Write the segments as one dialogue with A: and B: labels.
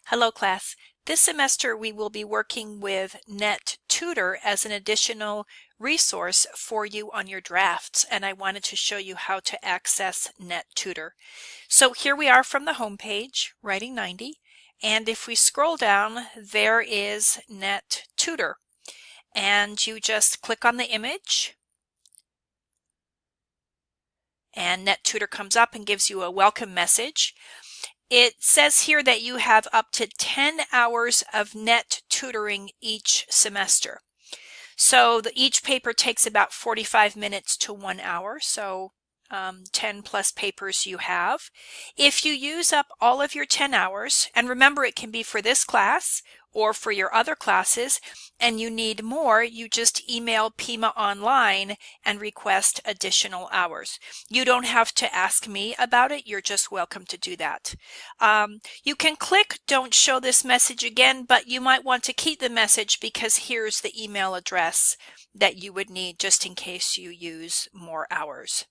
A: Hello class. This semester we will be working with NetTutor as an additional resource for you on your drafts, and I wanted to show you how to access NetTutor. So here we are from the home page, writing 90, and if we scroll down, there is NetTutor, and you just click on the image, and NetTutor comes up and gives you a welcome message. It says here that you have up to 10 hours of net tutoring each semester. So each paper takes about 45 minutes to 1 hour, so 10 plus papers you have. If you use up all of your 10 hours, and remember it can be for this class or for your other classes, and you need more, you just email Pima Online and request additional hours. You don't have to ask me about it, you're just welcome to do that. You can click don't show this message again, but you might want to keep the message because here's the email address that you would need just in case you use more hours.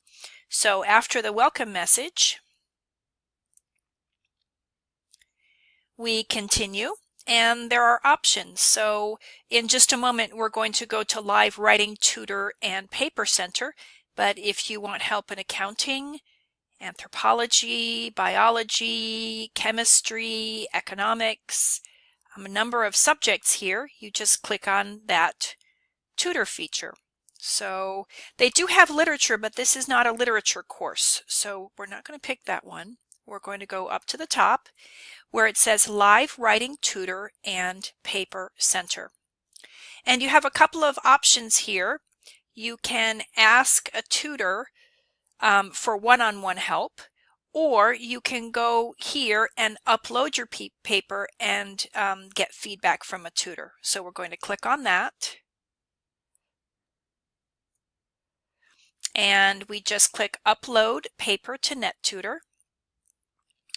A: So after the welcome message, we continue. And there are options. So in just a moment, we're going to go to Live Writing Tutor and Paper Center. But if you want help in accounting, anthropology, biology, chemistry, economics, a number of subjects here, you just click on that tutor feature. So they do have literature, but this is not a literature course. So we're not going to pick that one. We're going to go up to the top where it says Live Writing Tutor and Paper Center. And you have a couple of options here. You can ask a tutor for one-on-one help, or you can go here and upload your paper and get feedback from a tutor. So we're going to click on that. And we just click Upload Paper to NetTutor.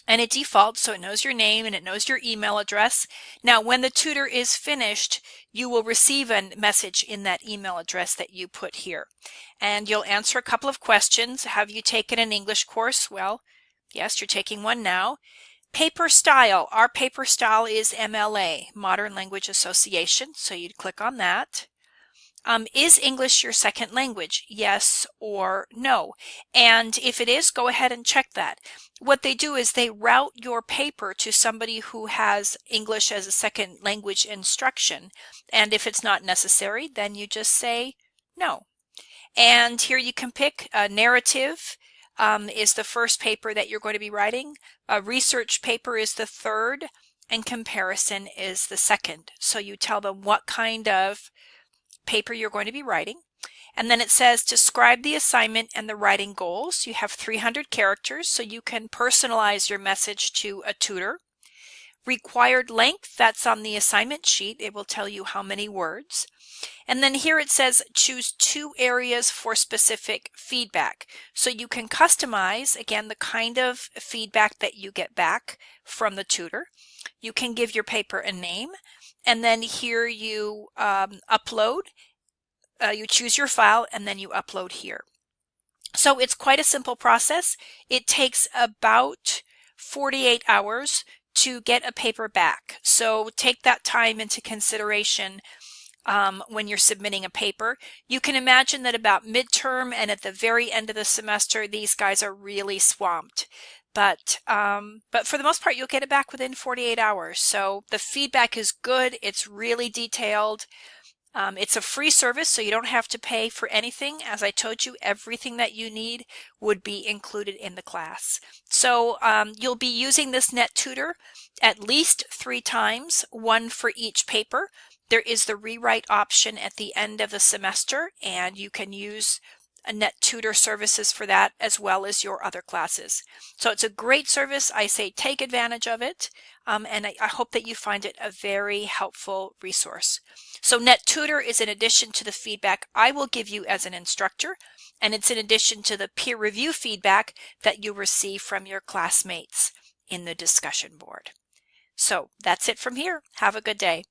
A: And it defaults, so it knows your name and it knows your email address. Now, when the tutor is finished, you will receive a message in that email address that you put here. And you'll answer a couple of questions. Have you taken an English course? Well, yes, you're taking one now. Paper style. Our paper style is MLA, Modern Language Association, so you'd click on that. Is English your second language? Yes or no? And if it is, go ahead and check that. What they do is they route your paper to somebody who has English as a second language instruction. And if it's not necessary, then you just say no. And here you can pick a narrative is the first paper that you're going to be writing. A research paper is the third, and comparison is the second. So you tell them what kind of paper you're going to be writing. And then it says describe the assignment and the writing goals. You have 300 characters, so you can personalize your message to a tutor. Required length, that's on the assignment sheet. It will tell you how many words. And then here it says choose 2 areas for specific feedback. So you can customize, again, the kind of feedback that you get back from the tutor. You can give your paper a name. And then here you upload, you choose your file, and then you upload here. So it's quite a simple process. It takes about 48 hours to get a paper back. So take that time into consideration when you're submitting a paper. You can imagine that about midterm and at the very end of the semester, these guys are really swamped. But for the most part, you'll get it back within 48 hours. So the feedback is good. It's really detailed. It's a free service, so you don't have to pay for anything. As I told you, everything that you need would be included in the class. So you'll be using this NetTutor at least 3 times, 1 for each paper. There is the rewrite option at the end of the semester, and you can use a NetTutor services for that as well as your other classes. So it's a great service. I say take advantage of it, and I hope that you find it a very helpful resource. So NetTutor is in addition to the feedback I will give you as an instructor, and it's in addition to the peer review feedback that you receive from your classmates in the discussion board. So that's it from here. Have a good day.